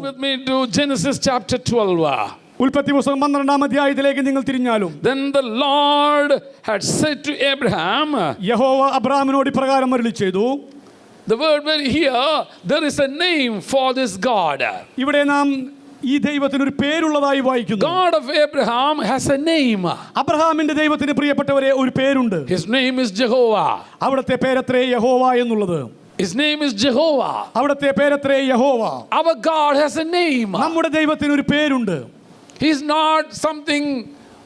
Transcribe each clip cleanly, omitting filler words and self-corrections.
with me to Genesis chapter 12. ഉൽപ്പത്തി പുസ്തകം 12-ാം അധ്യായത്തിലേക്ക് നിങ്ങൾ തിരിഞ്ഞാലും, Then the Lord had said to Abraham, യഹോവ അബ്രഹാമിനോട് ഇപ്രകാരം അരുളി ചെയ്തു. the word here, there is a name for this God. ഇവിടെ നാം ഈ ദൈവത്തിന് ഒരു പേരുള്ളതായി വായിക്കുന്നു. God of Abraham has a name. അബ്രഹാമിന്റെ ദൈവത്തിന് പ്രിയപ്പെട്ടവരെ ഒരു പേരുണ്ട്. His name is Jehovah. അവിടുത്തെ പേരത്രേ യഹോവ എന്നുള്ളത്. His name is Jehovah. അവിടുത്തെ പേരത്രേ യഹോവ. Our God has a name. നമ്മുടെ ദൈവത്തിന് ഒരു പേരുണ്ട്. He's not something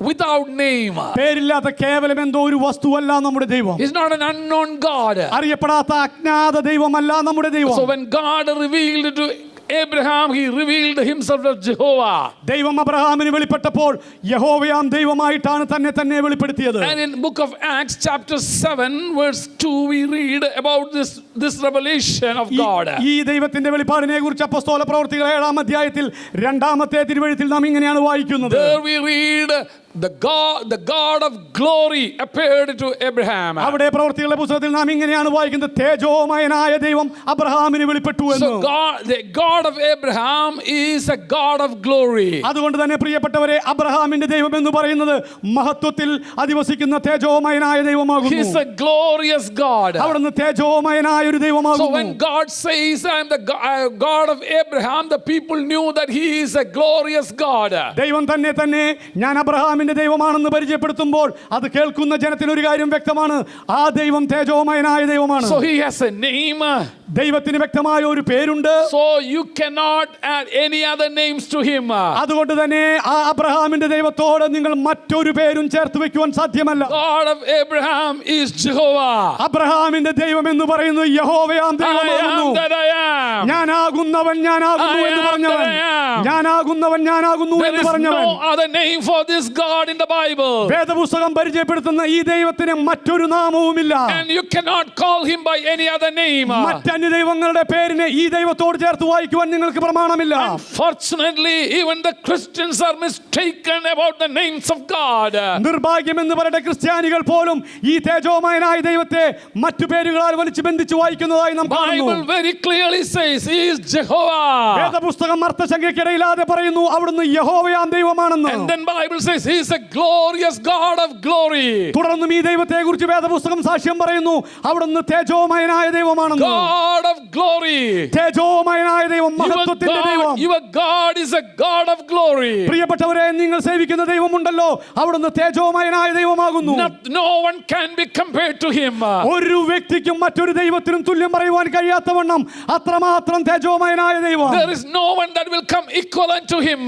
without name. പേരില്ലാത്ത കേവലം എന്തോ ഒരു വസ്തുവല്ല നമ്മുടെ ദൈവം. He's not an unknown God. അറിയപ്പെടാത്ത അജ്ഞാത ദൈവമല്ല നമ്മുടെ ദൈവം. So when God revealed to Abraham, he revealed himself as Jehovah. ദൈവം അബ്രഹാമിന് വെളിപ്പെട്ടപ്പോൾ യഹോവയാം ദൈവമായിട്ടാണ് തന്നെ വെളിപ്പെടുത്തിയത്. And in book of Acts chapter 7 verse 2 we read about this revelation of God. ഈ ദൈവത്തിന്റെ വെളിപ്പാടിനെ കുറിച്ച് അപ്പോസ്തല പ്രവൃത്തികൾ 7-ാം അധ്യായത്തിൽ 2-ാമത്തെ തിരുവെഴുത്തിൽ നാം ഇങ്ങനെയാണ് വായിക്കുന്നത്. There we read the God of glory appeared to Abraham. അവിടെ പ്രവൃത്തികളുടെ പുസ്തകത്തിൽ നാം ഇങ്ങനെയാണ് വായിക്കുന്നത്, തേജോമയനായ ദൈവം അബ്രഹാമിന് വെളിപ്പെട്ടു എന്ന്. So the God of Abraham is a God of glory. അതുകൊണ്ട് തന്നെ പ്രിയപ്പെട്ടവരെ, അബ്രഹാമിന്റെ ദൈവം എന്ന് പറയുന്നത് മഹത്വത്തിൽ അധിവസിക്കുന്ന തേജോമയനായ ദൈവമാകുന്നു. He is a glorious God. അവിടുന്ന് തേജോമയനായ ഒരു ദൈവമാകുന്നു. So when God says I am the God of Abraham, the people knew that he is a glorious God. ദൈവം തന്നെ ഞാൻ അബ്രഹാമിന്റെ ദൈവമാണെന്ന് പരിചയപ്പെടുത്തുമ്പോൾ അത് കേൾക്കുന്ന ജനത്തിന് ഒരു കാര്യം വ്യക്തമാണ്, ആ ദൈവം തേജോമയനായ ദൈവമാണ്. So he has a name. ദൈവത്തിന് വ്യക്തമായ ഒരു പേരുണ്ട്. So you cannot add any other names to him. അതുകൊണ്ട് തന്നെ ആ അബ്രഹാമിന്റെ ദൈവത്തോട് നിങ്ങൾ മറ്റൊരു പേരും ചേർത്ത് വെക്കുവാൻ സാധ്യമല്ല. God of Abraham is Jehovah. അബ്രഹാമിന്റെ ദൈവം എന്ന് പറയുന്നത് യഹോവയാം ദൈവമാകുന്നു. ഞാനാകുന്നവൻ ഞാനാകുന്നു എന്ന് പറഞ്ഞവൻ, ഞാനാകുന്നവൻ ഞാനാകുന്നു എന്ന് പറഞ്ഞവൻ. There is no other name for this God in the Bible. വേദപുസ്തകം പരിചയപ്പെടുത്തുന്ന ഈ ദൈവത്തിന് മറ്റൊരു നാമവുമില്ല. And you cannot call him by any other name. മറ്റന്യ ദൈവങ്ങളുടെ പേരിനെ ഈ ദൈവത്തോട് ചേർത്ത് വായിക്കുവാൻ നിങ്ങൾക്ക് പ്രമാണമില്ല. Unfortunately, even the Christians are mistaken about the names of God. നിർഭാഗ്യം എന്ന് പറയട്ടെ, ക്രിസ്ത്യാനികൾ പോലും ഈ തേജോമയനായ ദൈവത്തെ മറ്റു പേരുകളാൽ വലിച്ചു ബന്ധിച്ച് വായിക്കുന്നതായി നാം കാണുന്നു. Bible very clearly says he is Jehovah. വേദപുസ്തകം അർത്ഥശങ്കയ്ക്കിടയില്ലാതെ പറയുന്നു അവിടുന്ന് യഹോവയാം ദൈവമാണെന്ന്. And then Bible says he is a glorious God of glory. തുടർന്നും ഈ ദൈവത്തെ കുറിച്ച് വേദപുസ്തകം സാക്ഷ്യം പറയുന്നു, അവിടുന്ന് തേജോമയനായ ദൈവമാണെന്ന്. God of glory. തേജോമയനായ ദൈവം, മഹത്വത്തിന്റെ ദൈവം. Your God is a God of glory. പ്രിയപ്പെട്ടവരെ, നിങ്ങൾ സേവിക്കുന്ന ദൈവമുണ്ടല്ലോ, അവിടുന്ന് തേജോമയനായ ദൈവമാകുന്നു. No one can be compared to him. ഒരു വ്യക്തിക്കും മറ്റൊരു ദൈവത്തിനും തുല്യം പറയുവാൻ കഴിയാത്തവണ്ണം അത്രമാത്രം തേജോമയനായ ദൈവം. There is no one that will come equivalent to him.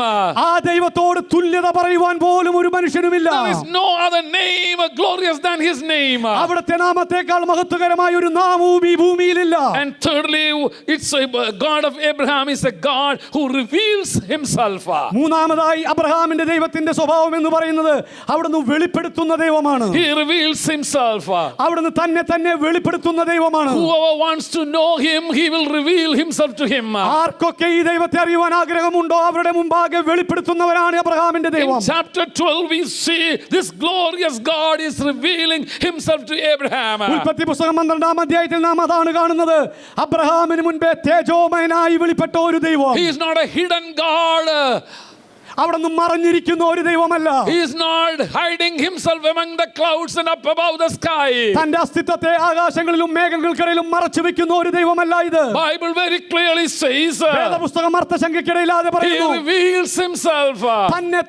ആ ദൈവത്തോട് തുല്യത പറയുവാൻ പോലും ഒരു മനുഷ്യനുമില്ല. There is no other name glorious than his name. അവിടുത്തെ നാമത്തേക്കാൾ മഹത്വകരമായ ഒരു നാമവും ഈ ഭൂമിയിലില്ല. And thirdly, it's a God of Abraham is a God who reveals himself. മൂന്നാമതായി അബ്രഹാമിന്റെ ദൈവത്തിന്റെ സ്വഭാവം എന്ന് പറയുന്നത് അവിടുന്ന് വെളിപ്പെടുത്തുന്ന ദൈവമാണ്. He reveals himself. അവിടുന്ന് തന്നെ വെളിപ്പെടുത്തുന്ന ദൈവമാണ്. Whoever wants to know him, he will reveal himself to him. ആർക്കൊക്കെ ഈ ദൈവത്തെ അറിയുവാൻ ആഗ്രഹമുണ്ടോ അവരുടെ മുമ്പാകെ വെളിപ്പെടുത്തുന്നവനാണ് അബ്രഹാമിന്റെ ദൈവം. In chapter 12 we see this glorious God is revealing himself to Abraham. ഉൽപ്പത്തി പുസ്തകം 12-ാം അധ്യായത്തിൽ നാം അതാണ് കാണുന്നത്. അബ്രഹാമിന് മുൻപേ തേജോമയനായി വെളിപ്പെട്ട ഒരു ദൈവം. He is not a hidden God. അവിടുന്ന് മറഞ്ഞിരിക്കുന്ന ഒരു ദൈവമല്ല. He is not hiding himself among the clouds and up above the sky. തന്റെ അസ്തിത്വത്തെ ആകാശങ്ങളിലും മേഘങ്ങൾക്കിടയിലും മറച്ചു വെക്കുന്ന ഒരു ദൈവമല്ല ഇത്. Bible very clearly says വേദപുസ്തകം അർത്ഥശങ്കയ്ക്കിടയില്ലാതെ പറയുന്നു, he reveals himself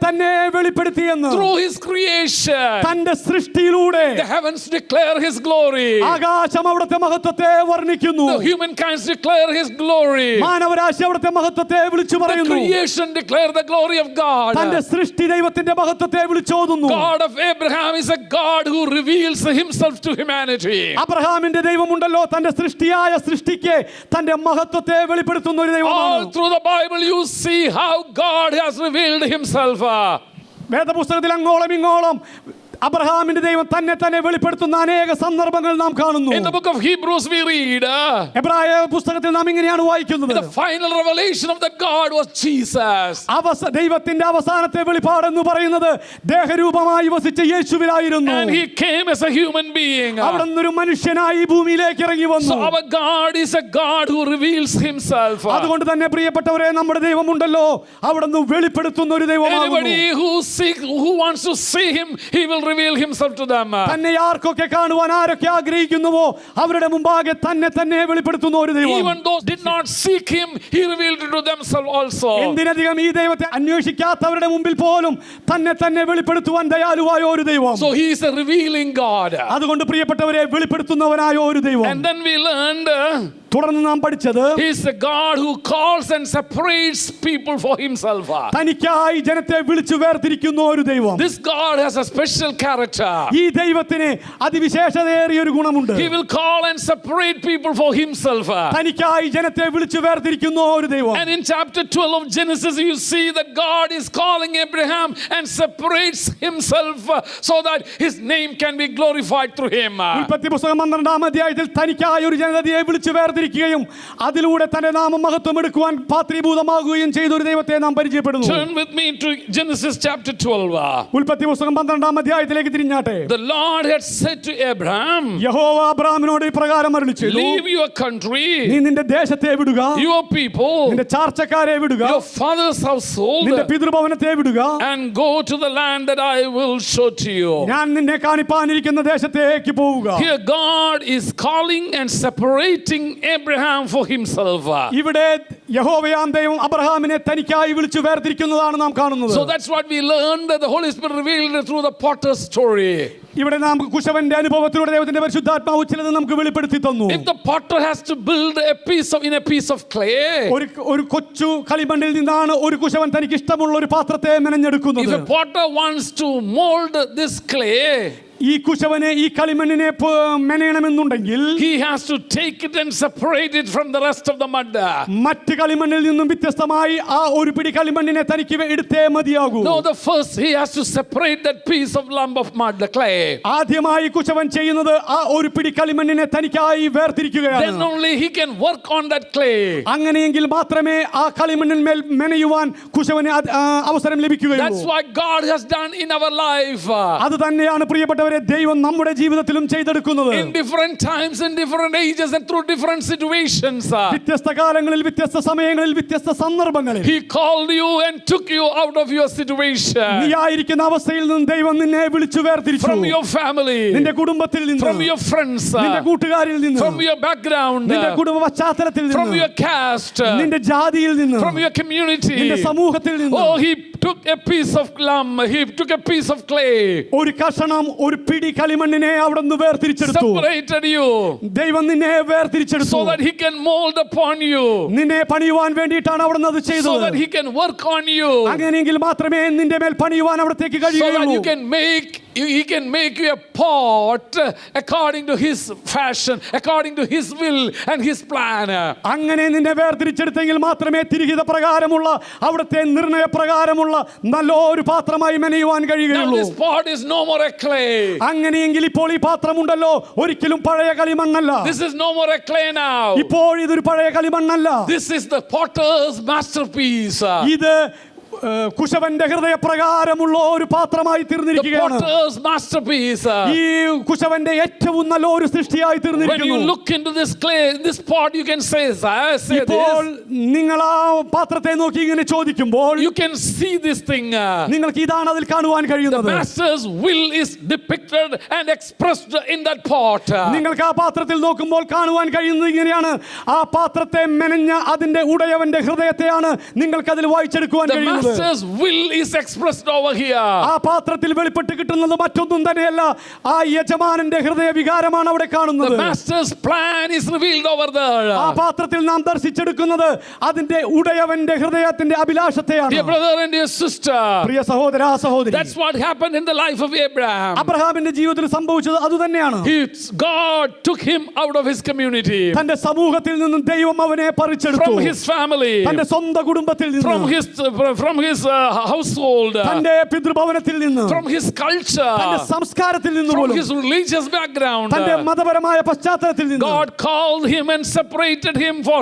തന്നെ വെളിപ്പെടുത്തിയെന്ന്. through his creation. തന്റെ സൃഷ്ടിയിലൂടെ The heavens declare his glory. ആകാശം അവിടുത്തെ മഹത്വത്തെ വർണ്ണിക്കുന്നു. The humankind declare his glory. മാനവരാശി അവിടുത്തെ മഹത്വത്തെ വിളിച്ചു The പറയുന്നു. creation declare the glory of God. തന്റെ സൃഷ്ടി ദൈവത്തിന്റെ മഹത്വത്തെ വിളിച്ചോതുന്നു. God of Abraham is a God who reveals himself to humanity. അബ്രഹാമിന്റെ ദൈവമുണ്ടല്ലോ, തന്റെ സൃഷ്ടിയായ സൃഷ്ടിക്ക് തന്റെ മഹത്വത്തെ വെളിപ്പെടുത്തുന്ന ഒരു ദൈവമാണ്. All through the Bible you see how God has revealed himself. വേദപുസ്തകത്തിൽ അങ്ങോളം ഇങ്ങോളം അബ്രഹാമിന്റെ ദൈവം തന്നെ തന്നെ വെളിപ്പെടുത്തുന്ന അനേക സന്ദർഭങ്ങൾ നാം കാണുന്നു. In the book of Hebrews we read എബ്രായ പുസ്തകത്തിൽ നാം ഇങ്ങനെയാണ് വായിക്കുന്നത്. the final revelation of the God was Jesus. ദൈവത്തിന്റെ അവസാനത്തെ വെളിപ്പാട് എന്ന് പറയുന്നത് ദേഹരൂപമായി വസിച്ച യേശുവിലായിരുന്നു. And he came as a human being. അവിടുന്ന് ഒരു മനുഷ്യനായി ഭൂമിയിലേക്ക് ഇറങ്ങി വന്നു. So our God is a God who reveals himself. അതുകൊണ്ട് തന്നെ പ്രിയപ്പെട്ടവരെ, നമ്മുടെ ദൈവമുണ്ടല്ലോ, അവിടുന്ന് വെളിപ്പെടുത്തുന്ന ഒരു ദൈവമാകുന്നു. Anybody who wants to see him, he will reveal himself to them. തന്നെ ആർക്കൊക്കെ കാണുവാൻ ആരൊക്കെ ആഗ്രഹിക്കുന്നുവോ അവരുടെ മുമ്പാകെ തന്നെ തന്നെ വെളിപ്പെടുത്തുന്ന ഒരു ദൈവം. Even those did not seek him, he revealed it to themselves also. എന്തിനധികം ഈ ദൈവത്തെ അന്വേഷിക്കാത്തവരുടെ മുമ്പിൽ പോലും തന്നെ തന്നെ വെളിപ്പെടുത്തുവാൻ ദയാലുവായ ഒരു ദൈവം. So he is a revealing God. അതുകൊണ്ട് പ്രിയപ്പെട്ടവരെ, വെളിപ്പെടുത്തുന്നവനായ ഒരു ദൈവം. And then we learned തുടർന്ന് നാം പഠിച്ചത്, he is a God who calls and separates people for himself. തനിക്കായി ജനത്തെ വിളിച്ചു വേർതിരിക്കുന്ന ഒരു ദൈവം. This God has a special character. ഈ ദൈവത്തിന് അതിവിശേഷതയേറിയ ഒരു ഗുണമുണ്ട്. He will call and separate people for himself. തനിക്കായി ജനത്തെ വിളിച്ചു വേർതിരിക്കുന്ന ഒരു ദൈവം. And in chapter 12 of Genesis you see that God is calling Abraham and separates himself so that his name can be glorified through him. ഉൽപ്പത്തി പുസ്തകം 12-ാം അധ്യായത്തിൽ തനിക്കായി ഒരു ജനതയെ വിളിച്ചു വേർതിരിക്കുകയും അതിലൂടെ തന്റെ നാമം മഹത്വം എടുക്കുവാൻ പാത്രീഭൂതമാകുകയും ചെയ്ത ഒരു ദൈവത്തെ നാം പരിചയപ്പെടുന്നു. Turn with me to Genesis chapter 12. ഉൽപ്പത്തി പുസ്തകം 12-ാം അധ്യായത്തിലേക്ക് തിരിഞ്ഞാട്ടെ. The Lord had said to Abraham, യഹോവ അബ്രഹാമിനോട് ഇപ്രകാരം അരുളിച്ചെയ്തു, leave your country, നീ നിന്റെ ദേശത്തെ വിടുക, your people, നിന്റെ ചാർച്ചക്കാരെ വിടുക, your father's household, നിന്റെ പിതൃഭവനത്തെ വിടുക, and go to the land that I will show to you. ഞാൻ നിന്നെ കാണിപ്പാനിരിക്കുന്ന ദേശത്തേക്ക് പോവുക. Here God is calling and separating Abraham for himself. ഇവിടെ യഹോവയാം ദൈവം അബ്രഹാമിനെ തനിക്കായി വിളിച്ചു വേർതിരിക്കുന്നതാണ് നാം കാണുന്നത്. So that's what we learned, that the Holy Spirit revealed through the potter's story. ഇവിടെ നാം കുശവന്റെ അനുഭവത്തിലൂടെ ദൈവത്തിന്റെ പരിശുദ്ധാത്മാവ് ചിലത് നമുക്ക് വെളിപ്പെടുത്തി തന്നു. If the potter has to build a piece of clay, ഒരു കൊച്ചു കളിമണ്ണിൽ നിന്നാണ് ഒരു കുശവൻ തനിക്ക് ഇഷ്ടമുള്ള ഒരു പാത്രത്തെ മെനഞ്ഞെടുക്കുന്നത്. if a potter wants to mold this clay, ഈ കുശവനെ ഈ കളിമണ്ണിനെ മെനയണമെന്നുണ്ടെങ്കിൽ he has to take it and separate it from the rest of the mud. മറ്റ് കളിമണ്ണിൽ നിന്നും വ്യത്യസ്തമായി ആ ഒരു പിടി കളിമണ്ണിനെ തനിക്ക് എടുത്തേ മതിയാകൂ. No, the first he has to separate that piece of lump of mud, the clay. ആദ്യമായി കുശവൻ ചെയ്യുന്നത് ആ ഒരു പിടി കളിമണ്ണിനെ തനിക്കായി വേർതിരിക്കുകയാണ്. Then only he can work on that clay. അങ്ങനെയെങ്കിൽ മാത്രമേ ആ കളിമണ്ണിന്മേൽ മെനയുവാൻ കുശവന് അവസരം ലഭിക്കുകയുള്ളൂ. That's what God has done in our life. അത് തന്നെയാണ് പ്രിയപ്പെട്ടവരെ ദൈവം നമ്മുടെ ജീവിതത്തിലും ചെയ്തെടുക്കുന്നത്. In different times, in different ages, and through different situations. വ്യത്യസ്ത കാലങ്ങളിൽ, വ്യത്യസ്ത സമയങ്ങളിൽ, വ്യത്യസ്ത സന്ദർഭങ്ങളിൽ He called you and took you out of your situation. നീ ആയിരിക്കുന്ന അവസ്ഥയിൽ നിന്ന് ദൈവം നിന്നെ വിളിച്ചു വേർതിരിച്ചു. From your family, നിന്റെ കുടുംബത്തിൽ നിന്ന്, from your friends, നിന്റെ കൂട്ടുകാരിൽ നിന്ന്, from your background, നിന്റെ കുടുംബ പശ്ചാത്തലത്തിൽ നിന്ന്, from your caste, നിന്റെ ജാതിയിൽ നിന്ന്, from your community, നിന്റെ സമൂഹത്തിൽ നിന്ന്. Oh, he took a piece of lump, he took a piece of clay, ഒരു കഷണം, ഒരു പിടി കളിമണ്ണിനെ അവിടുന്ന് വേർതിരിച്ചെടുത്തു. separated you, ദൈവം നിന്നെ വേർതിരിച്ചെടുത്തു. so that he can mold upon you, നിന്നെ പണിയുവാൻ വേണ്ടിയിട്ടാണ് അവിടുന്ന് അത് so ചെയ്തത്. that he can work on you, അങ്ങനെയെങ്കിൽ മാത്രമേ നിന്റെ മേൽ പണിയുവാൻ അവിടത്തേക്ക് so that കഴിയുകയുള്ളൂ. he can make you a pot according to his fashion, according to his will and his plan. അങ്ങനെ നിന്നെ വേർതിരിച്ചെടുത്തെങ്കിൽ മാത്രമേ തിരിഹിത പ്രകാരമുള്ള അവിടുത്തെ നിർണയ പ്രകാരമുള്ള നല്ലൊരു പാത്രമായി മെനയുവാൻ Now കഴിയുകയുള്ളൂ. this pot is no more a clay. അങ്ങനെയെങ്കിൽ ഇപ്പോൾ ഈ പാത്രമുണ്ടല്ലോ ഒരിക്കലും പഴയ കളിമണ്ണല്ല. This is no more a clay now. ഇപ്പോൾ ഇതൊരു പഴയ കളിമണ്ണല്ല. This is the potter's masterpiece. ഇത് കുശവന്റെ ഹൃദയപ്രകാരമുള്ള ഒരു പാത്രമായി The തീർന്നിരിക്കുകയാണ്. potter's masterpiece. ഈ കുശവന്റെ ഏറ്റവും നല്ല ഒരു സൃഷ്ടിയായി When you തീർന്നിരിക്കുന്നു. look into this clay, this pot, you can say ഇപ്പോൾ this. നിങ്ങൾ ആ പാത്രത്തെ നോക്കി ഇങ്ങനെ ചോദിക്കുമ്പോൾ You can see this thing. നിങ്ങൾക്ക് ഇതാണ് അതിൽ കാണുവാൻ The കഴിയുന്നത്. master's will is depicted and expressed in that pot. നിങ്ങൾക്ക് ആ പാത്രത്തിൽ നോക്കുമ്പോൾ കാണുവാൻ കഴിയുന്നത് ഇങ്ങനെയാണ്. ആ പാത്രത്തെ മെനഞ്ഞ അതിന്റെ ഉടയവന്റെ ഹൃദയത്തെയാണ് നിങ്ങൾക്ക് അതിൽ വായിച്ചെടുക്കുവാൻ The കഴിയുന്നത്. master's will is expressed over here. ആ പാത്രത്തിൽ വെളിപ്പെട്ട് കിട്ടുന്നത് മറ്റൊന്നും തന്നെയല്ല, ആ യജമാനന്റെ ഹൃദയ വികാരമാണ് അവിടെ കാണുന്നത്. The master's plan is revealed over there. ആ പാത്രത്തിൽ നാം ദർശിച്ചെടുക്കുന്നത് അതിന്റെ ഉടയവന്റെ ഹൃദയത്തിന്റെ അഭിലാഷത്തെയാണ്. Dear brother and dear sister, പ്രിയ സഹോദര സഹോദരി, that's what happened in the life of Abraham. അബ്രഹാമിന്റെ ജീവിതത്തിൽ സംഭവിച്ചത് അതുതന്നെയാണ്. God took him out of his community, തന്റെ സമൂഹത്തിൽ നിന്നും ദൈവം അവനെ പറിച്ചെടുത്തു. from his family, തന്റെ സ്വന്തം കുടുംബത്തിൽ from നിന്ന്, from his household, തന്റെ പിതൃഭവനത്തിൽ നിന്ന്, from his culture, തന്റെ സംസ്കാരത്തിൽ നിന്ന് from പോലും, his religious background. തന്റെ മതപരമായ പശ്ചാത്തലത്തിൽ നിന്ന് God called him and separated him for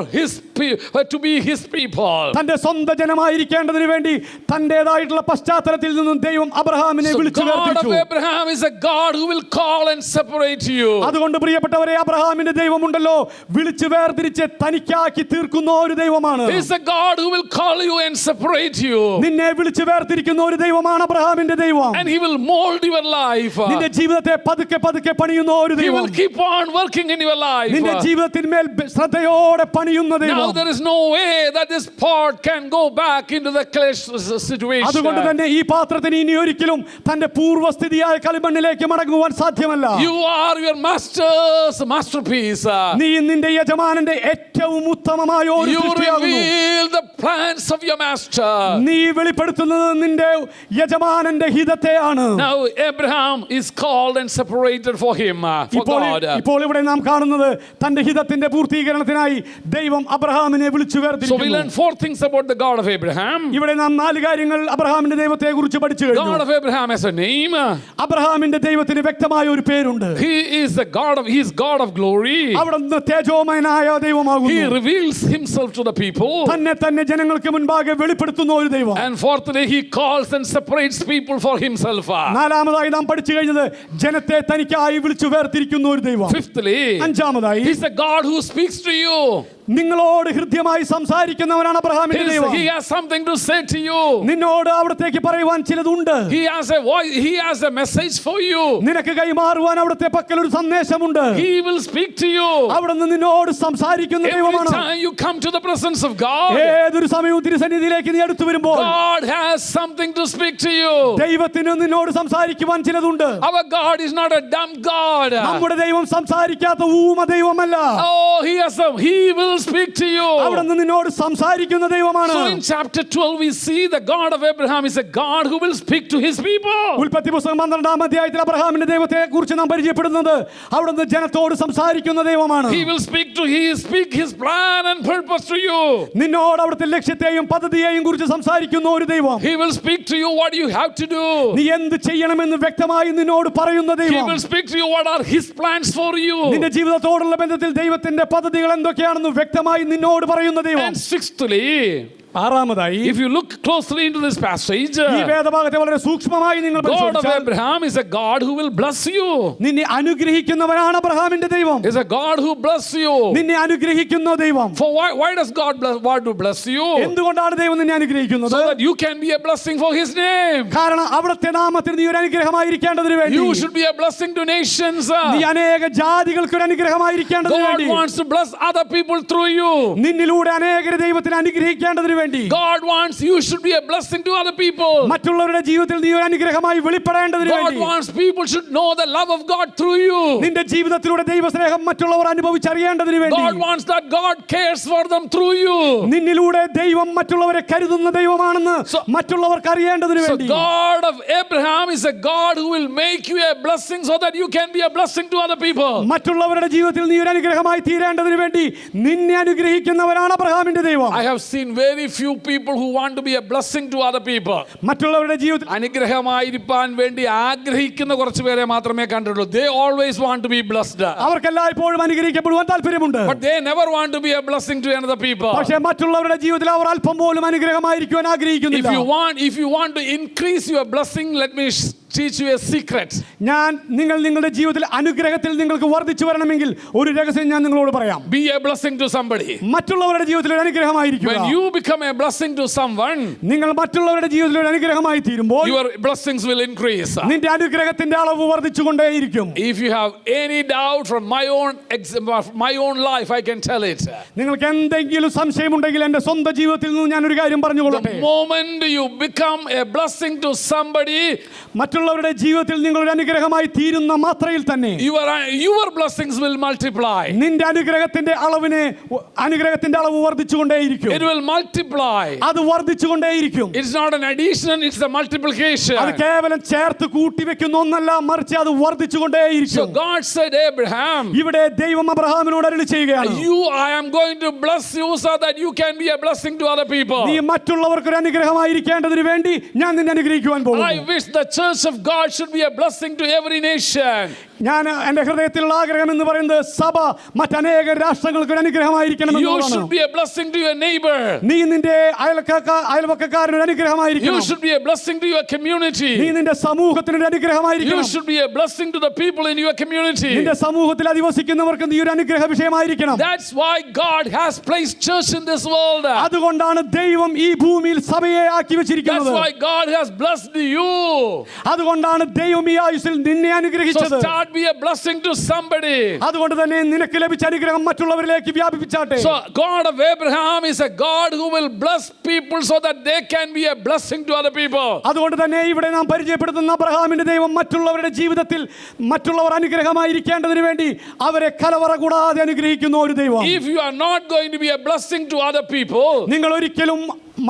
to be his people. തന്റെ സ്വന്തം ജനമായിരിക്കേണ്ടതിന് വേണ്ടി തന്റേതായിട്ടുള്ള പശ്ചാത്തലത്തിൽ നിന്നും ദൈവം അബ്രഹാമിനെ So വിളിച്ചു God of വേർതിരിച്ചു. Abraham is a God who will call and separate you. അതുകൊണ്ട് പ്രിയപ്പെട്ടവരെ, അബ്രഹാമിന്റെ ദൈവമുണ്ടല്ലോ, വിളിച്ചു വേർതിരിച്ച് തനിക്കാക്കി തീർക്കുന്ന ഒരു ദൈവമാണ്. He is a God who will call you and separate you. നിന്നെ വിളിച്ചു വേർതിരിക്കുന്ന ഒരു ദൈവമാണ് അബ്രഹാമിന്റെ ദൈവം. And he will mold your life. നിന്റെ ജീവിതത്തെ പതുക്കെ പതുക്കെ പണിയുന്ന ഒരു He ദൈവം. will keep on working in your life. നിന്റെ ജീവിതത്തിന്മേൽ ശ്രദ്ധയോടെ പണിയുന്ന Now ദൈവം. there is no way that this pot can go back into the clay situation. അതുകൊണ്ട് തന്നെ ഈ പാത്രത്തിന് ഇനി ഒരിക്കലും തന്റെ പൂർവ്വസ്ഥിതിയായ കളിമണ്ണിലേക്ക് മടങ്ങുവാൻ സാധ്യമല്ല. You are your master's masterpiece. നീ നിന്റെ യജമാനന്റെ ഏറ്റവും ഉത്തമമായ ഒരു You സൃഷ്ടിയാകുന്നു. reveal the plans of your master. നീ വെളിപ്പെടുത്തുന്നത് നിന്റെ യജമാനന്റെ ഹിതത്തെയാണ്. Now Abraham is called and separated for him, for God. ഇപ്പോൾ ഇവിടെ നാം കാണുന്നത് തന്റെ ഹിതത്തിന്റെ പൂർത്തീകരണത്തിനായി ദൈവം അബ്രഹാമിനെ വിളിച്ചു So we വേർതിരിക്കുന്നു. learn 4 things about the God of Abraham. ഇവിടെ നാം 4 കാര്യങ്ങൾ അബ്രഹാമിന്റെ ദൈവത്തെ കുറിച്ച് പഠിച്ചു God കഴിഞ്ഞു. of Abraham has a name. അബ്രഹാമിന്റെ ദൈവത്തിന് വ്യക്തമായ ഒരു പേരുണ്ട്. He is God of glory. അവിടുന്ന് തേജോമയനായ He ദൈവമാകുന്നു. reveals himself to the people. തന്നെ ജനങ്ങൾക്ക് മുൻപാകെ വെളിപ്പെടുത്തുന്ന ഒരു ദൈവം. And fourthly, he calls and separates people for himself. നാലാമതായി നാം പഠിച്ചു കഴിഞ്ഞത് ജനത്തെ തനിക്കായി വിളിച്ചു വേർതിരിക്കുന്ന ഒരു ദൈവം. Fifthly, അഞ്ചാമതായി he's a God who speaks to you. നിങ്ങളോട് ഹൃദ്യമായി സംസാരിക്കുന്നവനാണ് അബ്രഹാമിന്റെ ദൈവം. He has something to say to you. നിന്നോട് അവിടത്തേക്ക് പറയുവാൻ ചിലതുണ്ട്. He has a voice, he has a message for you. നിനക്ക് കൈമാറുവാൻ അവിടുത്തെ പക്കൽ ഒരു സന്ദേശമുണ്ട്. He will speak to you. അവിടുന്ന് നിന്നോട് സംസാരിക്കുന്ന Every ദൈവമാണ്. time you come to the presence of God, ഏതൊരു സമയവും തിരുസന്നിധിയിലേക്ക് നീ അടുത്തു വരുമ്പോൾ God has something to speak to you. ദൈവത്തിന് നിന്നോട് സംസാരിക്കുവാൻ ചിലതുണ്ട്. Our God is not a dumb God. നമ്മുടെ ദൈവം സംസാരിക്കാത്ത ഊമ ദൈവമല്ല. Oh, he will speak to you. അവിടുന്ന് നിന്നോട് സംസാരിക്കുന്ന ദൈവമാണ്. So in chapter 12 we see the God of Abraham is a God who will speak to his people. ഉൽപ്പത്തി പുസ്തകം 12-ാം അധ്യായത്തിൽ അബ്രഹാമിന്റെ ദൈവത്തെ കുറിച്ച് നാം പരിചയപ്പെടുന്നത് അവിടുന്ന് ജനത്തോട് സംസാരിക്കുന്ന ദൈവമാണ്. He will speak his plan and purpose to you. നിന്നോട് അവിടുത്തെ ലക്ഷ്യത്തെയും പദ്ധതിയെയും കുറിച്ച് സംസാരിക്കുന്ന ഒരു ദൈവം. He will speak to you what you have to do. നീ എന്ത് ചെയ്യണമെന്ന് വ്യക്തമായി നിന്നോട് പറയുന്ന He ദൈവം. will speak to you what are his plans for you. നിന്റെ ജീവിതത്തോടുള്ള ബന്ധത്തിൽ ദൈവത്തിന്റെ പദ്ധതികൾ എന്തൊക്കെയാണെന്ന് വ്യക്തമായി നിന്നോട് പറയുന്ന ദൈവം. And sixthly, ആറാമതായി, if you look closely into this passage, ഈ വേദഭാഗത്തെ വളരെ സൂക്ഷ്മമായി നിങ്ങൾ God of പരിശോധിച്ചാൽ Abraham is a God who will bless you. നിന്നെ അനുഗ്രഹിക്കുന്നവനാണ് അബ്രഹാമിന്റെ ദൈവം. Is a God who bless you. നിന്നെ അനുഗ്രഹിക്കുന്ന ദൈവം. For why does God want to bless you? എന്തുകൊണ്ടാണ് ദൈവം നിന്നെ അനുഗ്രഹിക്കുന്നത്? So that you can be a blessing for his name. കാരണം അവിടുത്തെ നാമത്തിന് നീ ഒരു അനുഗ്രഹമായിരിക്കേണ്ടതിന് വേണ്ടി. You should be a blessing to nations. നീ അനേക ജാതികൾക്ക് ഒരു അനുഗ്രഹമായിരിക്കേണ്ടതിന് God വേണ്ടി. wants to bless other people through you. നിന്നിലൂടെ അനേകരെ ദൈവത്തിന് അനുഗ്രഹിക്കേണ്ടതിന് വേണ്ടി. God wants you should be a blessing to other people. മറ്റുള്ളവരുടെ ജീവിതത്തിൽ നീ ഒരു അനുഗ്രഹമായി വെളിപ്പെടേണ്ടതിന് God വേണ്ടി. wants people should know the love of God through you. നിന്റെ ജീവിതത്തിലൂടെ ദൈവസ്നേഹം മറ്റുള്ളവർ അനുഭവിച്ചറിയേണ്ടതിന് വേണ്ടി. God wants that God cares for them through you. നിന്നിലൂടെ ദൈവം മറ്റുള്ളവരെ കരുതുന്ന ദൈവമാണെന്ന് മറ്റുള്ളവർക്ക് അറിയേണ്ടതിന് So വേണ്ടി. God of Abraham is a God who will make you a blessing so that you can be a blessing to other people. മറ്റുള്ളവരുടെ ജീവിതത്തിൽ നീ ഒരു അനുഗ്രഹമായി തീരേണ്ടതിന് വേണ്ടി നിന്നെ അനുഗ്രഹിക്കുന്നവനാണ് അബ്രഹാമിന്റെ ദൈവം. I have seen very few people who want to be a blessing to other people. മറ്റുള്ളവരുടെ ജീവിതത്തിൽ അനുഗ്രഹമായിരിക്കാൻ വേണ്ടി ആഗ്രഹിക്കുന്ന കുറച്ച് പേരെ മാത്രമേ കണ്ടിട്ടുള്ളൂ. They always want to be blessed. അവർക്കെല്ലായ്പ്പോഴും അനുഗ്രഹിക്കപ്പെടുവാൻ താല്പര്യമുണ്ട്. But they never want to be a blessing to another people. പക്ഷേ മറ്റുള്ളവരുടെ ജീവിതത്തിൽ അവർ അല്പം പോലും അനുഗ്രഹമായിരിക്കുവാൻ ആഗ്രഹിക്കുന്നില്ല. If you want to increase your blessing, let me teach you a secret. നിങ്ങളുടെ ജീവിതത്തിൽ അനുഗ്രഹത്തിൽ നിങ്ങൾക്ക് വർദ്ധിച്ചു വരണമെങ്കിൽ ഒരു രഹസ്യം ഞാൻ നിങ്ങളോട് പറയാം. Be a blessing to somebody. മറ്റുള്ളവരുടെ ജീവിതത്തിൽ ഒരു അനുഗ്രഹമായിരിക്കുക. When you become a blessing to someone, നിങ്ങൾ മറ്റുള്ളവരുടെ ജീവിതത്തിൽ ഒരു അനുഗ്രഹമായി തീരുമ്പോൾ your blessings will increase. നിന്റെ അനുഗ്രഹത്തിന്റെ അളവ് വർദ്ധിച്ചുകൊണ്ടേയിരിക്കും. If you have any doubt from my own life, I can tell it. നിങ്ങൾക്ക് എന്തെങ്കിലും സംശയമുണ്ടെങ്കിൽ എൻ്റെ സ്വന്തം ജീവിതത്തിൽ നിന്ന് ഞാൻ ഒരു കാര്യം പറഞ്ഞുകൊള്ളട്ടെ. The moment you become a blessing to somebody, മറ്റുള്ളവരുടെ ജീവിതത്തിൽ നിങ്ങൾ ഒരു അനുഗ്രഹമായി തീരുന്ന മാത്രയിൽ തന്നെ your blessings will multiply. നിന്റെ അനുഗ്രഹത്തിന്റെ അളവ് വർദ്ധിച്ചുകൊണ്ടേയിരിക്കും. It will multiply. അത് വർദ്ധിച്ചുകൊണ്ടേയിരിക്കും. It's not an addition, it's a multiplication. അത് കേവലം ചേർത്ത് കൂട്ടി വെക്കുന്ന ഒന്നല്ല, മറിച്ച് അത് വർദ്ധിച്ചുകൊണ്ടേയിരിക്കും. So God said, Abraham, ഇവിടെ ദൈവം അബ്രഹാമിനോട് അരുളി ചെയ്യുകയാണ്, I am going to bless you so that you can be a blessing to other people. നീ മറ്റുള്ളവർക്ക് ഒരു അനുഗ്രഹമായിരിക്കേണ്ടതിന് വേണ്ടി ഞാൻ നിന്നെ അനുഗ്രഹിക്കുവാൻ പോകുന്നു. I wish the church of God should be a blessing to every nation. ഞാൻ എൻ്റെ ഹൃദയത്തിലുള്ള ആഗ്രഹം എന്ന് പറയുന്നത് സഭ മറ്റനേക രാഷ്ട്രങ്ങൾക്ക് ഒരു അനുഗ്രഹമായിരിക്കണം എന്നുള്ളതാണ്. You should be a blessing to your neighbor. നീ നിന്റെ അയൽവക്കക്കാരന് ഒരു അനുഗ്രഹമായിരിക്കണം. You should be a blessing to your community. നീ നിന്റെ സമൂഹത്തിന് ഒരു അനുഗ്രഹമായിരിക്കണം. You should be a blessing to the people in your community. നിന്റെ സമൂഹത്തിൽ അധിവസിക്കുന്നവർക്ക് നീ ഒരു അനുഗ്രഹ വിഷയമായിരിക്കണം. That's why God has placed church in this world. അതുകൊണ്ടാണ് ദൈവം ഈ ഭൂമിയിൽ സഭയെ ആക്കി വെച്ചിരിക്കുന്നത്. That's why God has blessed you. അതുകൊണ്ടാണ് ദൈവം ഈ ആയുസ്സിൽ നിന്നെ അനുഗ്രഹിച്ചത്. So start be a blessing to somebody. അതുകൊണ്ട് തന്നെ നിനക്ക് ലഭിച്ച അനുഗ്രഹം മറ്റുള്ളവരിലേക്ക് വ്യാപിപ്പിച്ചാട്ടെ. So God of Abraham is a God who will bless people so that they can be a blessing to other people. അതുകൊണ്ട് തന്നെ ഇവിടെ നാം പരിചയപ്പെടുത്തുന്ന അബ്രഹാമിന്റെ ദൈവം മറ്റുള്ളവരുടെ ജീവിതത്തിൽ മറ്റുള്ളവർ അനുഗ്രഹമായിരിക്കേണ്ടതിന് വേണ്ടി അവരെ കലവറ കൂടാതെ അനുഗ്രഹിക്കുന്ന ഒരു ദൈവം. If you are not going to be a blessing to other people, നിങ്ങൾ ഒരിക്കലും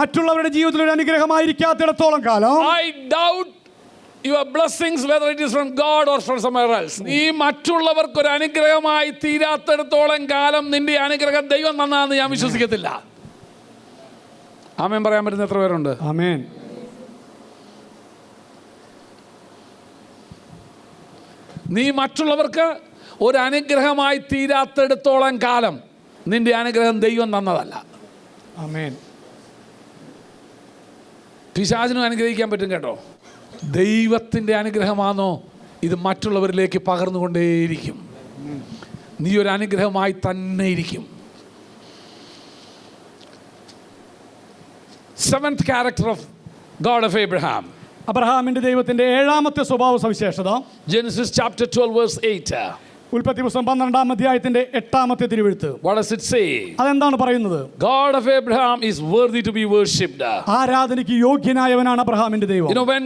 മറ്റുള്ളവരുടെ ജീവിതത്തിൽ ഒരു അനുഗ്രഹമായിരിക്കാത്തിടത്തോളം കാലം I doubt your blessings, whether it is from God or from somewhere else. നീ മറ്റുള്ളവർക്ക് ഒരു അനുഗ്രഹമായി തീരാത്തിടത്തോളം കാലം നിന്റെ അനുഗ്രഹം ദൈവം തന്നാന്ന് ഞാൻ വിശ്വസിക്കത്തില്ല. ആമേൻ പറയാൻ പറ്റുന്ന എത്ര പേരുണ്ട്? ആമേൻ. നീ മറ്റുള്ളവർക്ക് ഒരു അനുഗ്രഹമായി തീരാത്തിടത്തോളം കാലം നിന്റെ അനുഗ്രഹം ദൈവം തന്നതല്ല. ആമേൻ. പിശാചിനും അനുഗ്രഹിക്കാൻ പറ്റും കേട്ടോ. ദൈവത്തിൻ്റെ അനുഗ്രഹമാണോ ഇത് മറ്റുള്ളവരിലേക്ക് പകർന്നുകൊണ്ടേയിരിക്കും. നീ ഒരു അനുഗ്രഹമായി തന്നെ ഇരിക്കും. Seventh character of God of Abraham. അബ്രഹാമിന്റെ ദൈവത്തിന്റെ ഏഴാമത്തെ സ്വഭാവ സവിശേഷത Genesis chapter 12 verse 8. ഉൽപ്പത്തി പുസ്തകം 12-ാം അധ്യായത്തിന്റെ 8-ാമത്തെ തിരുവെഴുത്ത്. What does it say? അതെന്താണ് പറയുന്നത്? God of Abraham is worthy to be worshipped. ആരാധനയ്ക്ക് യോഗ്യനായവനാണ് അബ്രഹാമിന്റെ ദൈവം. You know, when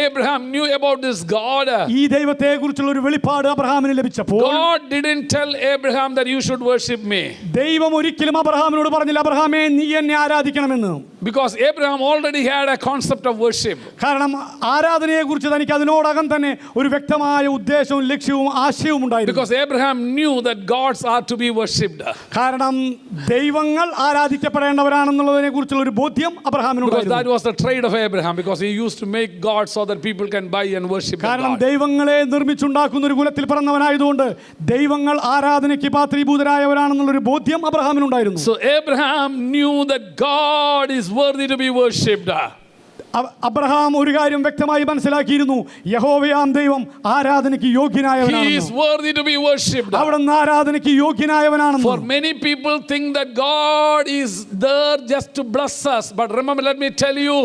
Abraham knew about this God, ഈ ദൈവത്തെക്കുറിച്ചുള്ള ഒരു വെളിപ്പാട് അബ്രഹാമിന് ലഭിച്ചപ്പോൾ God didn't tell Abraham that you should worship me. ദൈവം ഒരിക്കലും അബ്രഹാമിനോട് പറഞ്ഞില്ല, അബ്രഹാമേ നീ എന്നെ ആരാധിക്കണമെന്ന്. Because Abraham already had a concept of worship. കാരണം ആരാധനയെക്കുറിച്ച് തനിക്ക് അതിനോടകം തന്നെ ഒരു വ്യക്തമായ ഉദ്ദേശവും ലക്ഷ്യവും ആശയവും ഉണ്ടായിരുന്നു. Because Abraham knew that gods are to be worshipped. കാരണം ദൈവങ്ങൾ ആരാധിക്കപ്പെടേണ്ടവരാണെന്നുള്ളതിനെ കുറിച്ചുള്ള ഒരു ബോധ്യം അബ്രഹാമിനുണ്ടായിരുന്നു. That was the trade of Abraham, because he used to make gods so that people can buy and worship. കാരണം ദൈവങ്ങളെ നിർമ്മിച്ചുണ്ടാക്കുന്ന ഒരു കുലത്തിൽ പിറന്നവനായതുകൊണ്ട് ദൈവങ്ങൾ ആരാധനയ്ക്ക് പാത്രീഭൂതരായവരാണെന്നുള്ളൊരു ബോധ്യം അബ്രഹാമിനുണ്ടായിരുന്നു. So Abraham knew that God is worthy to be worshipped. Abraham ഒരു കാര്യം വ്യക്തമായി മനസ്സിലാക്കിയിരുന്നു, യഹോവയാം ദൈവം ആരാധനയ്ക്ക് യോഗ്യനായവനാണ്. He is worthy to be worshipped. അവിടുന്ന് ആരാധനയ്ക്ക് യോഗ്യനായവനാണ്. For many people think that God is there just to bless us, but remember, let me tell you,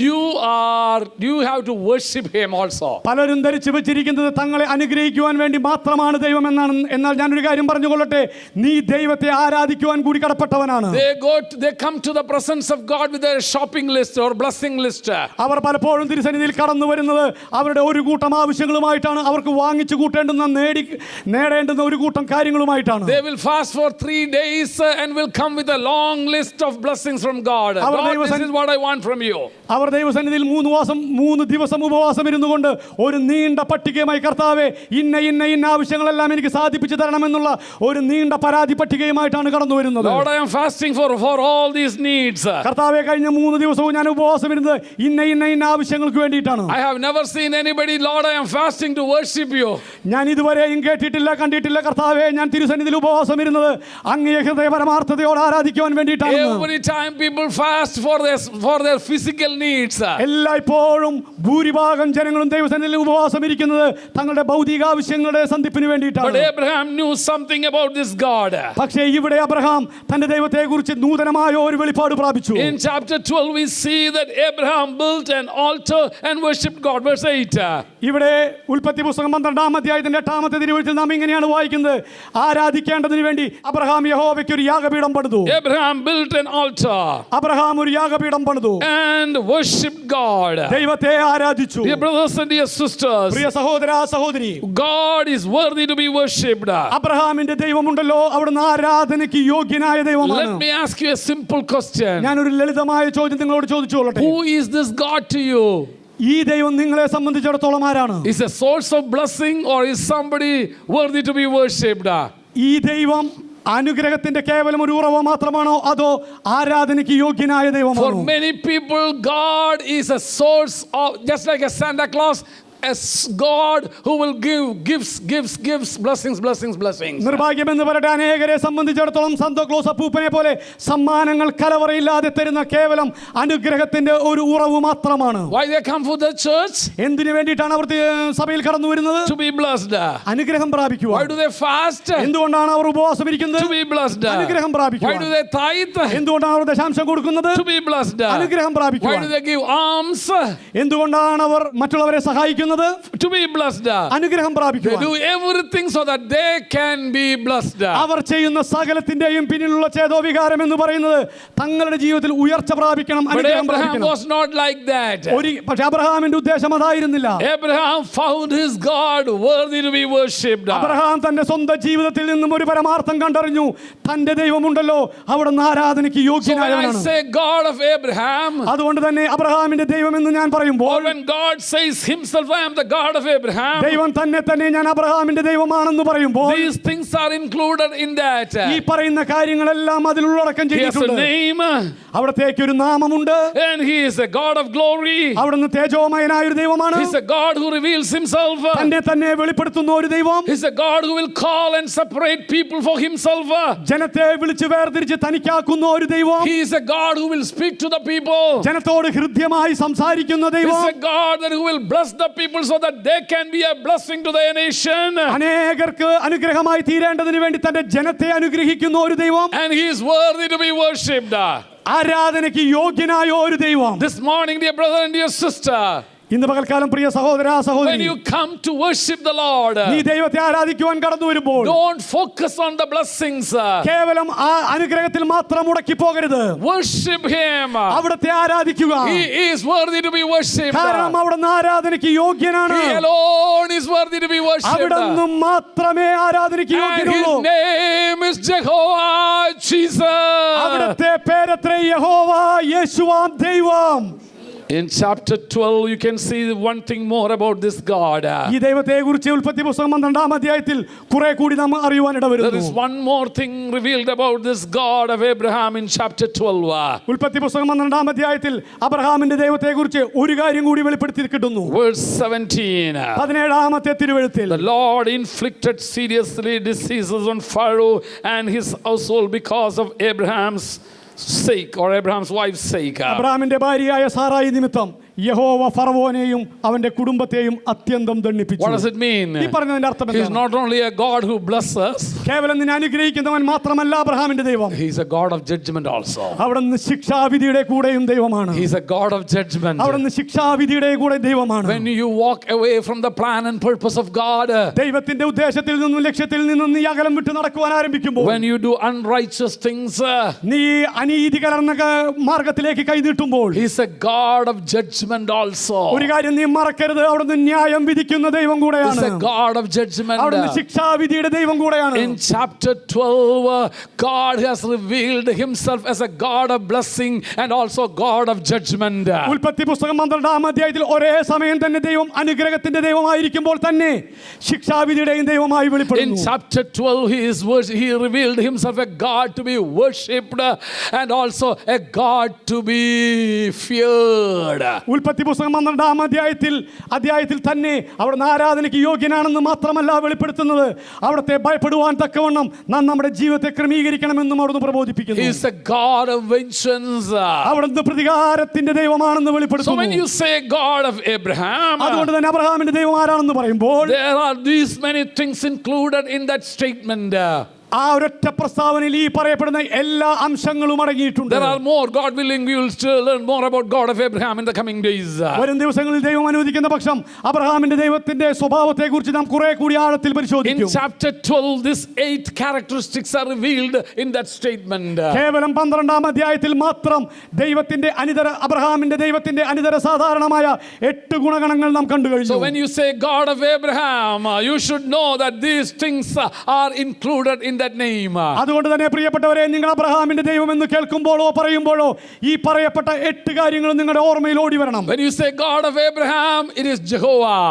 you have to worship him also. പലരും ധരിച്ചു വെച്ചിരിക്കുന്നത് തങ്ങളെ അനുഗ്രഹിക്കുവാൻ വേണ്ടി മാത്രമാണ് ദൈവം എന്നാണ്. എന്നാൽ ഞാനൊരു കാര്യം പറഞ്ഞുകൊള്ളട്ടെ, നീ ദൈവത്തെ ആരാധിക്കുവാൻ കൂടി കടപ്പെട്ടവനാണ്. They come to the presence of God with their shopping list or blessing list. അവർ പലപ്പോഴും തിരുസന്നിധിയിൽ കടന്നു വരുന്നത് അവരുടെ ഒരു കൂട്ടം ആവശ്യങ്ങളുമായിട്ടാണ്. അവർക്ക് വാങ്ങിച്ചു കൂട്ടേണ്ടുന്ന നേടേണ്ടുന്ന ഒരു കൂട്ടം കാര്യങ്ങളുമായിട്ടാണ്. They will fast for 3 days and will come with a long list of blessings from God. God, this is what I want from you. അവർ ദൈവസന്നിധിയിൽ 3 ദിവസം ഉപവാസം ഇരുന്നുകൊണ്ട് ഒരു നീണ്ട പട്ടികയുമായി, കർത്താവേ ഇന്ന ആവശ്യങ്ങളെല്ലാം എനിക്ക് സാധിപ്പിച്ചു തരണമെന്നുള്ള ഒരു നീണ്ട പരാതി പട്ടികയുമായിട്ടാണ് കടന്നു വരുന്നത്. Lord, I am fasting for all these needs. കർത്താവേ കഴിഞ്ഞ 3 ദിവസവും ഞാൻ ഉപവാസം ഇരുന്നത് ഇന്ന ആവശ്യങ്ങൾക്ക് വേണ്ടിയിട്ടാണ്. I have never seen anybody, Lord, I am fasting to worship you. ഞാൻ ഇതുവരെയും കേട്ടിട്ടില്ല, കണ്ടിട്ടില്ല, കർത്താവേ ഞാൻ തിരുസന്നിധിയിൽ ഉപവാസം ഇരുന്നത് അങ്ങയെ ഹൃദയ പരമാർത്ഥതയോടെ ആരാധിക്കുവാൻ വേണ്ടിയിട്ടാണ്. Every time people fast for their physical needs. എല്ലായ്പ്പോഴും ഭൂരിഭാഗം ജനങ്ങളും ദൈവസന്നിധിയിൽ ഉപവാസം ഇരിക്കുന്നത് തങ്ങളുടെ ഭൗതിക ആവശ്യങ്ങളുടെ സന്ധിപ്പിന് വേണ്ടിയിട്ടാണ്. But Abraham knew something about this God. പക്ഷേ ഇവിടെ അബ്രഹാം തന്റെ ദൈവത്തെക്കുറിച്ച് നൂതനമായ ഒരു വെളിപ്പാട് പ്രാപിച്ചു. In chapter 12 we see that Abraham built an altar and worshipped God. Verse 8. ഇവിടെ ഉൽപ്പത്തി പുസ്തകം 12-ാം അധ്യായത്തിന്റെ 8-ാമത്തെ തിരുവെഴുത്തിൽ നാം ഇങ്ങനെയാണ് വായിക്കുന്നത്, ആരാധിക്കേണ്ടതിന് വേണ്ടി അബ്രഹാം യഹോവയ്ക്ക് ഒരു യാഗപീഠം പണിതു. Abraham built an altar Abraham ഒരു യാഗപീഠം പണിതു, and worshipped God. ദൈവത്തെ ആരാധിച്ചു. Dear brothers and dear sisters, പ്രിയ സഹോദര സഹോദരി, God is worthy to be worshipped. അബ്രഹാമിന്റെ ദൈവമുണ്ടല്ലോ, അവിടുന്ന് ആരാധനയ്ക്ക് യോഗ്യനായ ദൈവമാണ്. Let me ask you a simple question. ഞാനൊരു ലളിതമായ ചോദ്യം നിങ്ങളോട് ചോദിച്ചോളട്ടെ. Who is this God to you? ഈ ദൈവം നിങ്ങളെ സംബന്ധിച്ചിടത്തോളം ആരാണ്? Is a source of blessing or is somebody worthy to be worshipped? ഈ ദൈവം അനുഗ്രഹത്തിന്റെ കേവലം ഒരു ഉറവ മാത്രമാണോ, അതോ ആരാധനയ്ക്ക് യോഗ്യനായ For ദൈവമാണോ? many people, God is a source of, just like a Santa Claus, a God who will give gives blessings. നിർഭാഗ്യമെന്ന് പറയട്ടെ, അനേകരെ സംബന്ധിച്ചിടത്തോളം സാന്താക്ലോസ് അപ്പൂപ്പനെ പോലെ സമ്മാനങ്ങൾ കലവറയില്ലാതെ തരുന്ന കേവലം അനുഗ്രഹത്തിന്റെ ഒരു ഉറവ് മാത്രമാണ്. Why they come for the church? എന്തിനു വേണ്ടിയിട്ടാണ് അവർ സഭയിൽ കടന്നു വരുന്നത്? To be blessed. അനുഗ്രഹം പ്രാപിക്കുക. Why do they fast? എന്തുകൊണ്ടാണ് അവർ ഉപവാസം ഇരിക്കുന്നത്? To be blessed. അനുഗ്രഹം Why പ്രാപിക്കുക. do they tithe? എന്തുകൊണ്ടാണ് അവർ ദശാംശം കൊടുക്കുന്നത്? To be blessed. അനുഗ്രഹം പ്രാപിക്കുക. Why do they give alms? എന്തുകൊണ്ടാണ് അവർ മറ്റുള്ളവരെ സഹായിക്കുന്നത്? To be blessed. അനുഗ്രഹം They പ്രാപിക്കുക. do everything so that they can be blessed. അവർ ചെയ്യുന്ന സകലത്തിന്റെയും പിന്നിലുള്ള ചേതോവികാരം എന്ന് പറയുന്നത് തങ്ങളുടെ ജീവിതത്തിൽ ഉയർച്ച പ്രാപിക്കണം, But അനുഗ്രഹം Abraham പ്രാപിക്കണം. was not like that. പക്ഷെ അബ്രഹാമിന്റെ ഉദ്ദേശം അതായിരുന്നില്ല. Abraham found his God worthy to be worshipped. Abraham തന്റെ സ്വന്തം ജീവിതത്തിൽ നിന്നും ഒരു പരമാർത്ഥം കണ്ടറിഞ്ഞു, തന്റെ ദൈവമുണ്ടല്ലോ, അവിടുന്ന് ആരാധനയ്ക്ക് So when I യോഗ്യനായവനാണ്. say God of Abraham, അതുകൊണ്ട് തന്നെ അബ്രഹാമിന്റെ ദൈവം എന്ന് ഞാൻ പറയുമ്പോൾ, or when God says himself, I am the God of Abraham, ദൈവം തന്നെ ഞാൻ അബ്രഹാമിന്റെ ദൈവമാണെന്ന് പറയുമ്പോൾ, these things are included in that. ഈ പറയുന്ന കാര്യങ്ങളെല്ലാം അതിൽ ഉള്ളടക്കം He has a ചെയ്തിട്ടുണ്ട്. name അവിടത്തേക്ക് ഒരു നാമമുണ്ട്. and he is a God of glory. അവിടുന്ന് തേജോമയനായ ഒരു ദൈവമാണ്. He's a God who reveals himself. തന്നെ വെളിപ്പെടുത്തുന്ന ഒരു ദൈവം. He's a God who will call and separate people for himself. ജനത്തെ വിളിച്ച് വേർതിരിച്ച് തനിക്കാക്കുന്ന ഒരു ദൈവം. He is a God who will speak to the people. ജനത്തോട് ഹൃദ്യമായി സംസാരിക്കുന്ന ദൈവം. He's a God that who will bless the people so that they can be a blessing to the nation. അനേകർക്ക് അനുഗ്രഹമായി തീരേണ്ടതിന് വേണ്ടി തന്റെ ജനത്തെ അനുഗ്രഹിക്കുന്ന ഒരു ദൈവം. And he is worthy to be worshipped. ആരാധനയ്ക്ക് യോഗ്യനായ ഒരു ദൈവം. This morning, dear brother and dear sister, ഇന്ന് പകൽക്കാലം പ്രിയ സഹോദര when സഹോദരി, you come to worship the Lord, നീ ദൈവത്തെ ആരാധിക്കുവാൻ കടന്നു വരുമ്പോൾ don't focus on the blessings. കേവലം ആ അനുഗ്രഹത്തിൽ മാത്രം മുടക്കി പോകരുത്. Worship him. അവിടുത്തെ ആരാധിക്കുക. He is worthy to be worshipped. കാരണം അവിടുന്ന് ആരാധനയ്ക്ക് യോഗ്യനാണ്. He alone is worthy to be worshipped. അവിടുന്ന് മാത്രമേ ആരാധനയ്ക്ക് And യോഗ്യനുള്ളൂ. his name is Jehovah Jesus. അവിടുത്തെ പേരത്രേ യഹോവ, യേശുവാം ദൈവം. In chapter 12, you can see one thing more about this God. ഈ ദൈവത്തെ കുറിച്ച് ഉൽപ്പത്തി പുസ്തകം 12-ാം അധ്യായത്തിൽ കുറെ കൂടി നാം അറിയുവാൻ There ഇടവരുന്നു. is one more thing revealed about this God of Abraham in chapter 12. ഉൽപ്പത്തി പുസ്തകം 12-ാം അധ്യായത്തിൽ അബ്രഹാമിന്റെ ദൈവത്തെ കുറിച്ച് ഒരു കാര്യം കൂടി വെളിപ്പെടുത്തി കിട്ടുന്നു. Verse 17. 17-ാമത്തെ തിരുവെഴുത്തിൽ, The Lord inflicted seriously diseases on Pharaoh and his household because of Abraham's sake, or Abraham's wife's sake. അബ്രഹാമിന്റെ ഭാര്യയായ സാറായി നിമിത്തം യഹോവ ഫറവോനെയും അവന്റെ കുടുംബത്തെയും അത്യന്തം ദണ്ഡിപ്പിച്ചു. What does it mean? ഈ പറഞ്ഞതിന്റെ അർത്ഥം He is എന്താണ്? not only a God who blesses, കേവലം നിന്നെ അനുഗ്രഹിക്കുന്നവൻ മാത്രമല്ല അബ്രഹാമിന്റെ ദൈവം, he is a God of judgment also. അവിടുന്ന് ശിക്ഷാവിധിയുടെ കൂടെയും ദൈവമാണ്. He is a God of judgment. അവിടുന്ന് ശിക്ഷാവിധിയുടെ കൂടെ ദൈവമാണ്. When you walk away from the plan and purpose of God, ദൈവത്തിന്റെ ഉദ്ദേശത്തിൽ നിന്നും ലക്ഷ്യത്തിൽ നിന്നും നീ അകലം വിട്ട് നടക്കുവാൻ ആരംഭിക്കുമ്പോൾ, when you do unrighteous things, നീ അനീതി കലർന്ന മാർഗത്തിലേക്ക് കൈനീട്ടുമ്പോൾ, he is a God of judgment also. ഒരു കാര്യം നീ മറക്കരുത്, അവിടുന്ന് ന്യായം വിധിക്കുന്ന ദൈവം He is കൂടെയാണ്. a God of judgment. അവിടുന്ന് ശിക്ഷാവിധിയുടെ ദൈവം കൂടെയാണ്. In chapter 12, God has revealed himself as a God of blessing and also God of judgment. ഉൽപ്പത്തി പുസ്തകം 12-ാം അധ്യായത്തിൽ ഒരേ സമയം തന്നെ ദൈവം അനുഗ്രഹത്തിന്റെ ദൈവമായിരിക്കുമ്പോൾ തന്നെ ശിക്ഷാവിധിയുടെയും ദൈവമായി In വെളിപ്പെടുന്നു. chapter 12, he revealed himself a God to be worshipped and also a God to be feared. ഉൽപ്പത്തി പുസ്തകം 12-ാം അധ്യായത്തിൽ തന്നെ അവിടുന്ന് ആരാധനയ്ക്ക് യോഗ്യനാണെന്ന് മാത്രമല്ല വെളിപ്പെടുത്തുന്നത്, അവിടുത്തെ ഭയപ്പെടുവാൻ തക്കവണ്ണം നാം നമ്മുടെ ജീവിതത്തെ ക്രമീകരിക്കണമെന്നും അവിടുന്ന് He പ്രബോധിപ്പിക്കുന്നു. is a God of vengeance. അവിടുന്ന് പ്രതികാരത്തിന്റെ ദൈവമാണെന്ന് So when വെളിപ്പെടുത്തുന്നു. you say God of Abraham, അതുകൊണ്ട് തന്നെ അബ്രഹാമിന്റെ ദൈവം ആരാണെന്ന് പറയുമ്പോൾ there are these many things included in that statement. ആ ഒരൊറ്റ പ്രസ്താവനയിൽ ഈ പറയപ്പെടുന്ന എല്ലാ അംശങ്ങളും അടങ്ങിയിട്ടുണ്ട്. There are more. God willing, we will still learn more about God of Abraham in the coming days. വരും ദിവസങ്ങളിൽ ദൈവം അനുവദിക്കുന്ന പക്ഷം അബ്രഹാമിന്റെ ദൈവത്തിന്റെ സ്വഭാവത്തെ കുറിച്ച് നാം കുറെ കൂടി ആഴത്തിൽ In പരിശോധിക്കും. chapter 12, these 8 characteristics are revealed in that statement. കേവലം 12-ാം അധ്യായത്തിൽ മാത്രം ദൈവത്തിന്റെ അബ്രഹാമിന്റെ ദൈവത്തിന്റെ അനിതര സാധാരണമായ 8 ഗുണഗണങ്ങൾ നാം കണ്ടു കഴിഞ്ഞു. So when you say God of Abraham, you should know that these things are included in that name. അതുകൊണ്ട് തന്നെ പ്രിയപ്പെട്ടവരെ, നിങ്ങൾ അബ്രഹാമിന്റെ ദൈവം എന്ന് കേൾക്കുമ്പോഴോ പറയുമ്പോഴോ ഈ പറയപ്പെട്ട 8 കാര്യങ്ങൾ നിങ്ങളുടെ ഓർമ്മയിൽ ഓടി വരണം. When you say God of Abraham, it is Jehovah.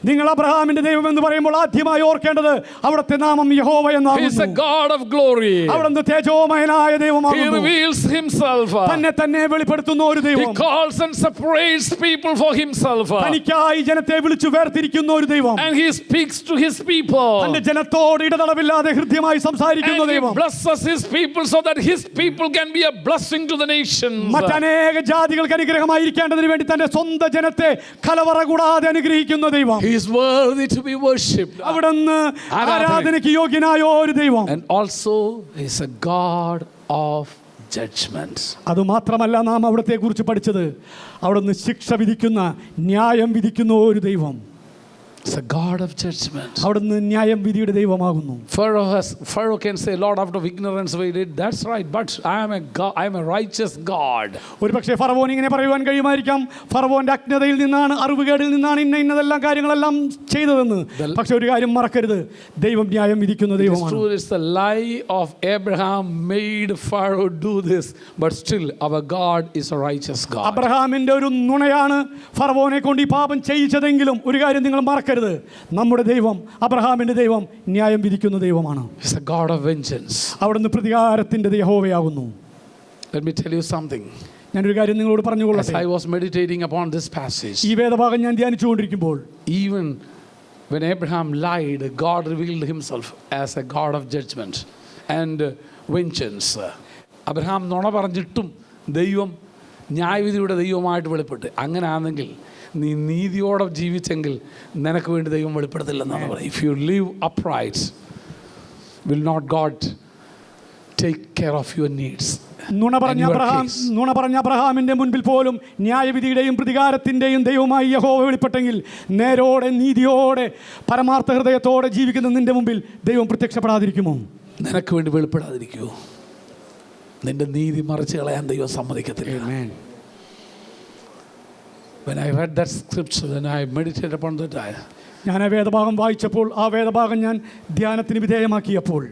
നിങ്ങൾ അബ്രഹാമിന്റെ ദൈവം എന്ന് പറയുമ്പോൾ ആദ്യമായി ഓർക്കേണ്ടത് അവിടുത്തെ നാമം യഹോവ He is എന്നാകുന്നു. a God of glory. അവിടുന്ന് തേജോമയനായ He ദൈവമാകുന്നു. reveals himself. തന്നെ തന്നെ വെളിപ്പെടുത്തുന്ന ഒരു He ദൈവം. calls and separates people for himself. തനിക്കായി ജനത്തെ വിളിച്ചു വേർതിരിക്കുന്ന ഒരു ദൈവം. And he speaks to his people. തന്റെ ജനത്തോട് ഇടതടവില്ലാതെ ഹൃദ്യമായി സംസാരിക്കുന്ന And he ദൈവം. blesses his people so that his people can be a blessing to the nations. മറ്റനേക ജാതികൾക്ക് അനുഗ്രഹമായിരിക്കേണ്ടതിന് വേണ്ടി തന്റെ സ്വന്തം ജനത്തെ കലവറ കൂടാതെ അനുഗ്രഹിക്കുന്ന ദൈവം. He is worthy to be worshipped. അവിടുന്ന് ആരാധനയ്ക്ക് യോഗ്യനായ ഒരു ദൈവം. And also he is a God of judgments. അതുമാത്രമല്ല നാം അവിടത്തെ കുറിച്ച് പഠിച്ചത്, അവിടുന്ന് ശിക്ഷ വിധിക്കുന്ന, ന്യായം വിധിക്കുന്ന ഒരു ദൈവം. It's a God of judgment. അവിടുന്ന് ന്യായം വിധിയുടെ ദൈവമാകുന്നു. Pharaoh can say, Lord, out of ignorance we did. That's right, but I am a God, I am a righteous God. ഒരു പക്ഷേ ഫറവോൻ ഇങ്ങനെ പറയുവാൻ കഴിയുമായിരിക്കാം, ഫറവോന്റെ അജ്ഞതയിൽ നിന്നാണ്, അറിവുകേടിൽ നിന്നാണ് ഇന്നതെല്ലാം കാര്യങ്ങളെല്ലാം ചെയ്തതെന്ന്. പക്ഷെ ഒരു കാര്യം മറക്കരുത്, ദൈവം ന്യായം വിധിക്കുന്ന It's ദൈവമാണ്. true, it's the lie of Abraham made Pharaoh do this, but still our God is a righteous God. അബ്രഹാമിന്റെ ഒരു നുണയാണ് ഫറവോനെ കൊണ്ട് ഈ പാപം ചെയ്യിച്ചതെങ്കിലും ഒരു കാര്യം നിങ്ങൾ മറക്കരുത്, നമ്മുടെ ദൈവം, അബ്രഹാമിന്റെ ദൈവം ന്യായം വിധിക്കുന്ന ദൈവമാണ്. He's a God of vengeance. അവിടുന്ന് പ്രതികാരത്തിന്റെ യഹോവയാകുന്നു. Let me tell you something. ഞാനൊരു കാര്യം നിങ്ങളോട് As പറഞ്ഞുകൊള്ളട്ടെ. I was meditating upon this passage, ഈ വേദഭാഗം ഞാൻ ധ്യാനിച്ചുകൊണ്ടിരിക്കുമ്പോൾ even when Abraham lied, God revealed himself as a God of judgment and vengeance. Abraham നുണ പറഞ്ഞിട്ടും ദൈവം ന്യായവിധിയുടെ ദൈവമായിട്ട് വെളിപ്പെട്ട്. അങ്ങനെയാണെങ്കിൽ നീ നീതിയോടെ ജീവിച്ചെങ്കിൽ നിനക്ക് വേണ്ടി ദൈവം വെളിപ്പെടുത്തില്ലെന്നാണ് പറയുന്നത്. If you live upright, will not God take care of your needs? നുണ പറഞ്ഞ അബ്രഹാമിന്റെ മുൻപിൽ പോലും ന്യായവിധിയുടെയും പ്രതികാരത്തിന്റെയും ദൈവമായി യഹോവ വെളിപ്പെട്ടെങ്കിൽ നേരോടെ നീതിയോടെ പരമാർത്ഥ ഹൃദയത്തോടെ ജീവിക്കുന്ന നിന്റെ മുമ്പിൽ ദൈവം പ്രത്യക്ഷപ്പെടാതിരിക്കുമോ? നിനക്ക് വേണ്ടി വെളിപ്പെടാതിരിക്കുമോ? നിന്റെ നീതി മറിച്ച് കളയാൻ ദൈവം സമ്മതിക്കത്തില്ല. When I read that scripture, when I meditated upon that, ഞാൻ ആ വേദഭാഗം വായിച്ചപ്പോൾ, ആ വേദഭാഗം ഞാൻ ധ്യാനത്തിന് വിധേയമാക്കിയപ്പോൾ,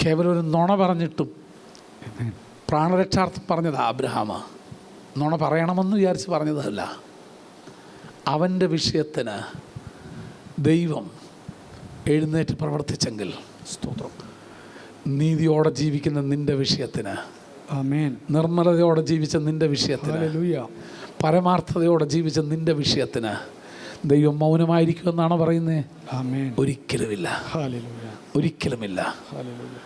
കേവലം ഒരു നുണ പറഞ്ഞിട്ടും പ്രാണരക്ഷാർത്ഥം പറഞ്ഞതാ അബ്രഹാം. നുണ പറയണമെന്ന് വിചാരിച്ച് പറഞ്ഞതല്ല. അവൻ്റെ വിഷയത്തിന് ദൈവം എഴുന്നേറ്റ് പ്രവർത്തിച്ചെങ്കിൽ, സ്തോത്രം, നീതിയോടെ ജീവിക്കുന്ന നിന്റെ വിഷയത്തിന്, ആമേൻ, നിർമ്മലതയോടെ ജീവിച്ച നിന്റെ വിഷയത്തിന്, ഹല്ലേലൂയ, പരമാർത്ഥതയോടെ ജീവിച്ച നിന്റെ വിഷയത്തിന് ദൈവം മൗനമായിരിക്കുമെന്നാണ് പറയുന്നത്? ആമേൻ, ഒരിക്കലുമില്ല, ഹല്ലേലൂയ, ഒരിക്കലുമില്ല. ഹല്ലേലൂയ.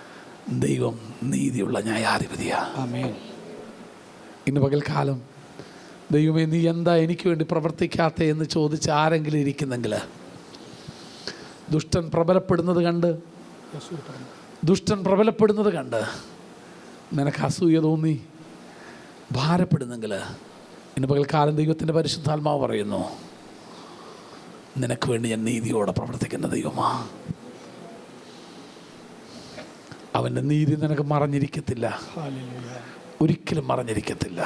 ദൈവം നീതിയുള്ള ന്യായാധിപതിയാണ്. ആമേൻ. ഇന്ന് പകൽക്കാലം ദൈവമേ നീ എന്താ എനിക്ക് വേണ്ടി പ്രവർത്തിക്കാത്ത എന്ന് ചോദിച്ച് ആരെങ്കിലും ഇരിക്കുന്നെങ്കിൽ, ദുഷ്ടൻ പ്രബലപ്പെടുന്നത് കണ്ട് നിനക്ക് അസൂയ തോന്നി ഭാരപ്പെടുന്നെങ്കിൽ, ഇന്ന് പകൽക്കാലം ദൈവത്തിൻ്റെ പരിശുദ്ധാത്മാവ് പറയുന്നു, നിനക്ക് വേണ്ടി ഞാൻ നീതിയോടെ പ്രവർത്തിക്കുന്ന ദൈവമാ. അവൻ്റെ നീതി നിനക്ക് മറഞ്ഞിരിക്കത്തില്ല, ഒരിക്കലും മറഞ്ഞിരിക്കത്തില്ല.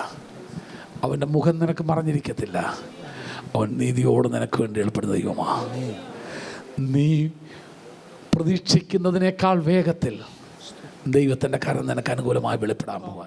അവൻ്റെ മുഖം നിനക്ക് മറഞ്ഞിരിക്കത്തില്ല. അവൻ നീതിയോട് നിനക്ക് വേണ്ടി ഏർപ്പെടുന്ന ദൈവമാ. നീ പ്രതീക്ഷിക്കുന്നതിനേക്കാൾ വേഗത്തിൽ ദൈവത്തിൻ്റെ കരം നിനക്ക് അനുകൂലമായി വെളിപ്പെടാൻ പോവാൻ